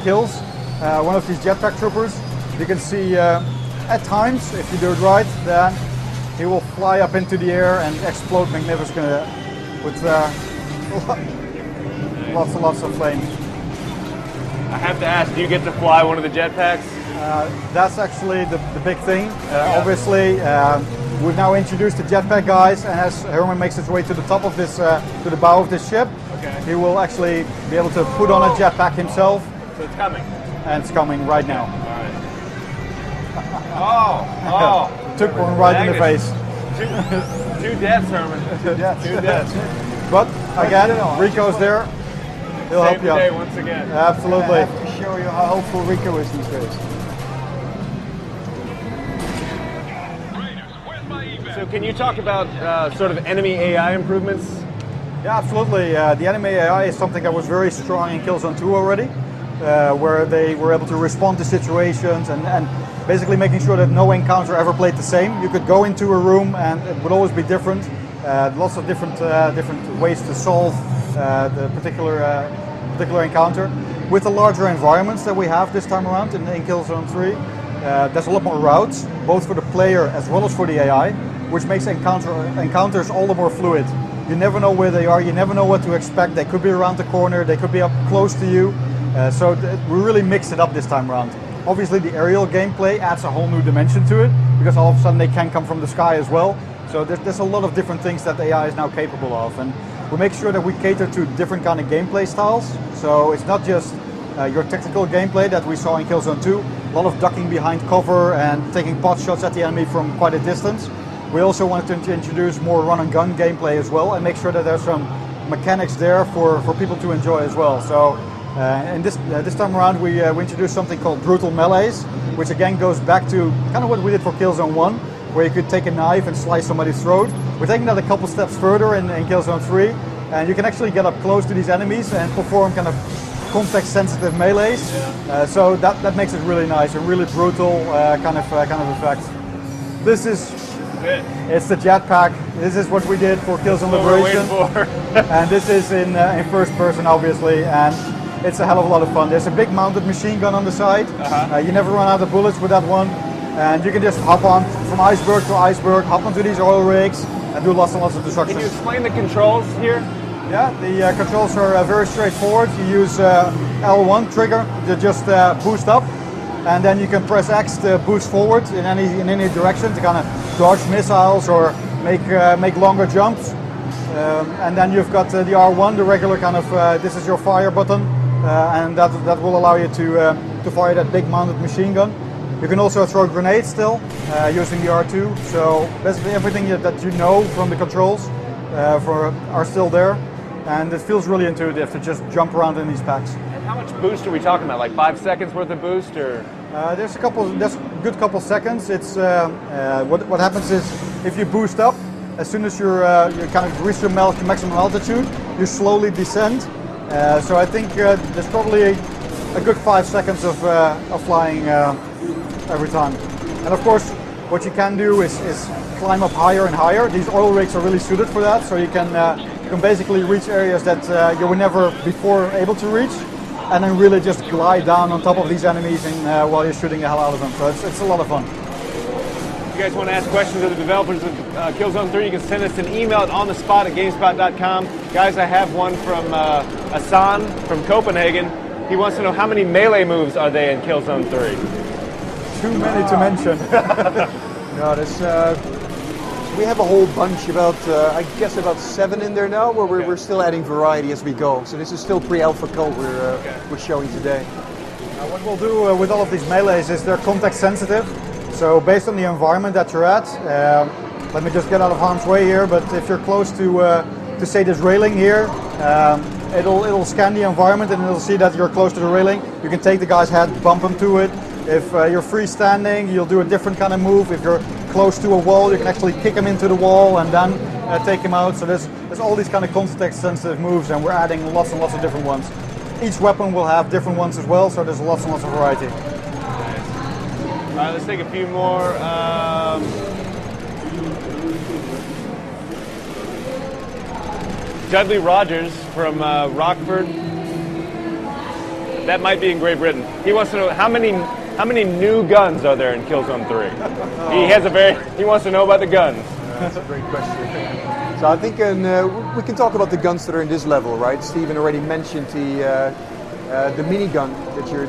kills one of these jetpack troopers. You can see at times, if you do it right, then he will fly up into the air and explode magnificently with lots and lots of flames. I have to ask, do you get to fly one of the jetpacks? That's actually the big thing. Obviously, we've now introduced the jetpack guys, and as Herman makes his way to the top of this, to the bow of this ship, he will actually be able to put on a jetpack himself. So it's coming. And it's coming right now. All right. Oh. Took one right in the face. Two deaths, Herman. Two deaths. Two deaths. But again, Rico's there. He'll help you out. Once again. Absolutely. I have to show you how helpful Rico is these days. So can you talk about sort of enemy AI improvements? Yeah, absolutely. The enemy AI is something that was very strong in Killzone 2 already, where they were able to respond to situations and basically making sure that no encounter ever played the same. You could go into a room and it would always be different. Lots of different ways to solve the particular encounter. With the larger environments that we have this time around in Killzone 3, there's a lot more routes, both for the player as well as for the AI, which makes encounters all the more fluid. You never know where they are, you never know what to expect. They could be around the corner, they could be up close to you. So we really mixed it up this time around. Obviously the aerial gameplay adds a whole new dimension to it, because all of a sudden they can come from the sky as well. So there's a lot of different things that the AI is now capable of. And we make sure that we cater to different kind of gameplay styles. So it's not just your technical gameplay that we saw in Killzone 2, a lot of ducking behind cover and taking pot shots at the enemy from quite a distance. We also wanted to introduce more run and gun gameplay as well and make sure that there's some mechanics there for people to enjoy as well. So and this time around we introduced something called brutal melees, which again goes back to kind of what we did for Killzone 1, where you could take a knife and slice somebody's throat. We're taking that a couple steps further in Killzone 3, and you can actually get up close to these enemies and perform kind of context-sensitive melees. So that makes it really nice, a really brutal kind of effect. This is it's the jetpack. This is what we did for Killzone Liberation, and this is in first person, obviously, and it's a hell of a lot of fun. There's a big mounted machine gun on the side. You never run out of bullets with that one, and you can just hop on from iceberg to iceberg, hop onto these oil rigs, and do lots and lots of destruction. Can you explain the controls here? Yeah, the controls are very straightforward. You use L1 trigger to just boost up, and then you can press X to boost forward in any direction to kind of dodge missiles or make longer jumps. And then you've got the R1, the regular kind of this is your fire button, and that will allow you to fire that big mounted machine gun. You can also throw grenades still using the R2. So basically everything that you know from the controls are still there. And it feels really intuitive to just jump around in these packs. And how much boost are we talking about? Like 5 seconds worth of boost, or? There's a good couple seconds. It's what happens is if you boost up, as soon as you kind of reach your maximum altitude, you slowly descend. So I think there's probably a good 5 seconds of flying every time. And of course, what you can do is climb up higher and higher. These oil rigs are really suited for that, so you can basically reach areas that you were never before able to reach, and then really just glide down on top of these enemies and while you're shooting the hell out of them. So it's a lot of fun. If you guys want to ask questions of the developers of Killzone 3, you can send us an email at onthespot@gamespot.com. Guys, I have one from Asan from Copenhagen. He wants to know how many melee moves are they in Killzone 3? Too many to mention. No, we have a whole bunch, I guess about 7 in there now, where we're still adding variety as we go. So this is still pre-alpha code we're showing today. What we'll do with all of these melees is they're context sensitive. So based on the environment that you're at, let me just get out of harm's way here, but if you're close to say this railing here, it'll scan the environment and it'll see that you're close to the railing. You can take the guy's head, bump him to it. If you're freestanding, you'll do a different kind of move. If you're close to a wall, you can actually kick him into the wall and then take him out. So there's all these kind of context-sensitive moves, and we're adding lots and lots of different ones. Each weapon will have different ones as well, so there's lots and lots of variety. All right, let's take a few more. Dudley Rogers from Rockford. That might be in Great Britain. He wants to know how many new guns are there in Killzone 3. He wants to know about the guns. That's a great question. So I think we can talk about the guns that are in this level, right? Steven already mentioned the minigun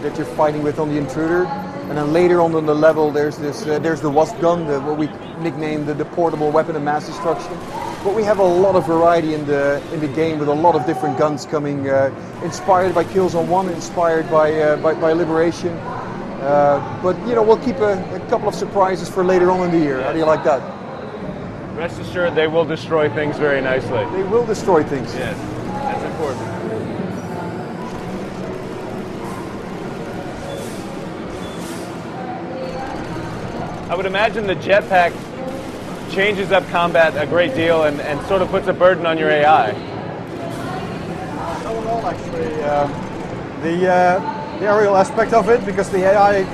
that you're fighting with on the intruder, and then later on the level there's the wasp gun, what we nicknamed the portable weapon of mass destruction. But we have a lot of variety in the game with a lot of different guns coming, inspired by Killzone 1, inspired by Liberation. But we'll keep a couple of surprises for later on in the year. Yeah. How do you like that? Rest assured, they will destroy things very nicely. They will destroy things. Yes, that's important. I would imagine the jetpack changes up combat a great deal and sort of puts a burden on your AI. Not at all, actually. The aerial aspect of it, because the AI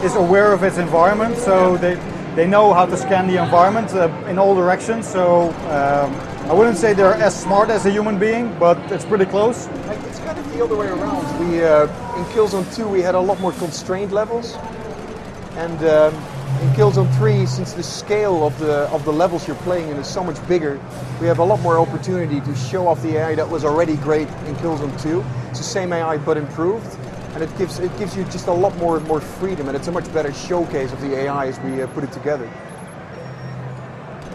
is aware of its environment, so they know how to scan the environment in all directions. So I wouldn't say they're as smart as a human being, but it's pretty close. It's kind of the other way around. We in Killzone 2 we had a lot more constrained levels, and in Killzone 3, since the scale of the levels you're playing in is so much bigger, we have a lot more opportunity to show off the AI that was already great in Killzone 2. It's the same AI but improved, and it gives you just a lot more freedom, and it's a much better showcase of the AI as we put it together.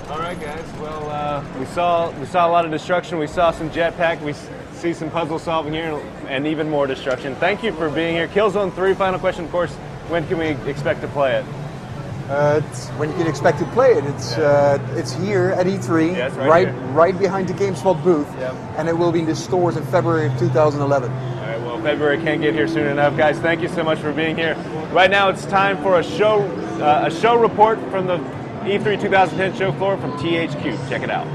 All right, guys. Well, we saw a lot of destruction. We saw some jetpack. We see some puzzle solving here, and even more destruction. Thank you for being here. Killzone 3. Final question, of course. When can we expect to play it? When you can expect to play it, it's here at E3, yes, right behind the GameSpot booth, yep. And it will be in the stores in February of 2011. All right, well, February can't get here soon enough, guys. Thank you so much for being here. Right now, it's time for a show report from the E3 2010 show floor from THQ. Check it out.